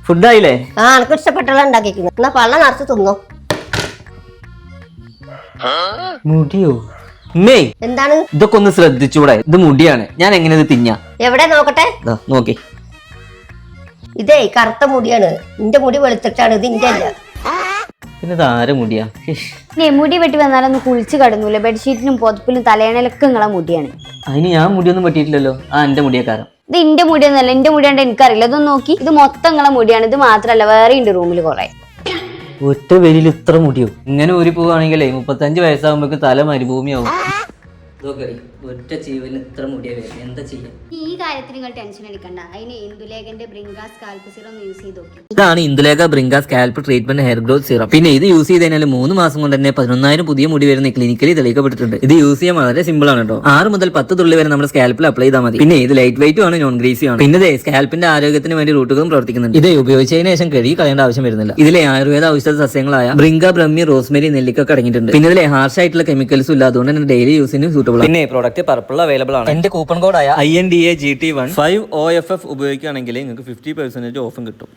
ഫുഡായില്ലേ? എനിക്ക് ഇഷ്ടപ്പെട്ടുള്ള ഉണ്ടാക്കിക്കുന്നു. എന്നാ പള്ള നിറച്ച് തിന്നോ. മുടിയോ? എന്താണ് ഇതൊക്കെ ഒന്ന് ശ്രദ്ധിച്ചൂടെ? ഇത് മുടിയാണ്. ഞാൻ എങ്ങനെ ഇത് തിന്നാ? എവിടെ നോക്കട്ടെ. നോക്കി. ഇതേ കറുത്ത മുടിയാണ്. നിന്റെ മുടി വെളുത്തിട്ടാണ്. ഇത് ഇന്റെ അല്ല. പിന്നെ ഇത് ആരെ മുടിയാ? മുടി വെട്ടി വന്നാലൊന്നും കുളിച്ച് കടന്നൂല. ബെഡ്ഷീറ്റിനും പുതപ്പിലും തലേണയിലൊക്കെ നിങ്ങളെ മുടിയാണ്. അതിന് ഞാൻ മുടിയൊന്നും വെട്ടിയിട്ടില്ലല്ലോ. എന്റെ മുടിയേക്കാരം. ഇത് എന്റെ മുടിയൊന്നല്ല. എന്റെ മുടിയാണ്ട് എനിക്കറിയില്ല. ഇതൊന്നും നോക്കി. ഇത് മൊത്തം നിങ്ങളെ മുടിയാണ്. ഇത് മാത്രല്ല വേറെ ഉണ്ട് റൂമിൽ കുറെ. ഒറ്റ വെയിൽ ഇത്ര മുടിയോ? ഇങ്ങനെ ഊരി പോവുകയാണെങ്കിലേ 35 വയസ്സാകുമ്പോഴേക്ക് തല മരുഭൂമിയാവും. ഒറ്റ ജീവന് ഇത്ര മുടിയാ വരുന്നത്. എന്താ ചെയ്യാ? ഈ കാര്യത്തിൽ നിങ്ങൾ ടെൻഷൻ എടുക്കണ്ട. അതിന് ഇന്ദുലേഖന്റെ ബ്രിങ്കാ സ്കാൽപ്പ് സിറം യൂസ് ചെയ്ത് നോക്കി. ഇതാണ് Indulekha Bringha scalp treatment hair growth serum. പിന്നെ ഇത് യൂസ് ചെയ്ത് കഴിഞ്ഞാൽ 3 മാസം കൊണ്ട് തന്നെ 11,000 പുതിയ മുടി വരുന്ന ക്ലിനിക്കലി തെളിയിക്കപ്പെട്ടിട്ടുണ്ട്. ഇത് യൂസ് ചെയ്യാൻ വളരെ സിമ്പിൾ ആണ് കേട്ടോ. 6 മുതൽ 10 തുള്ളി വരെ നമ്മുടെ സ്കാൽപ്പിൽ അപ്ലൈ ചെയ്താൽ മതി. പിന്നെ ഇത് ലൈറ്റ് വെയിറ്റും ആണ്, നോൺ ഗ്രീസി ആണ്. പിന്നെ സ്കാൽപ്പിന്റെ ആരോഗ്യത്തിന് വേണ്ടി റൂട്ടുകളും പ്രവർത്തിക്കുന്നുണ്ട്. ഇത് ഉപയോഗിച്ചതിന് ശേഷം കഴുകി കളയേണ്ട ആവശ്യം വരുന്നില്ല. ഇതിലെ ആയുർവേദ ഔഷധ സസ്യങ്ങളായ ബ്രിങ്ക, ബ്രഹ്മി, റോസ്മേരി, നെല്ലിക്കൊക്കെ അടങ്ങിയിട്ടുണ്ട്. പിന്നെ ഇതിലെ ഹാർഷ് ആയിട്ടുള്ള കെമിക്കൽസും ഇല്ല. അതുകൊണ്ട് തന്നെ ഡെയിലി യൂസിന് സൂട്ടബിൾ ആണ്. പിന്നെ പ്രോഡക്റ്റ് പർപ്പിൾ അവൈലബിൾ ആണ്. എന്റെ കൂപ്പൺ കോഡായ INDAGT1 5OFF ഉപയോഗിക്കുകയാണെങ്കിൽ നിങ്ങൾക്ക് 50% ഓഫും കിട്ടും.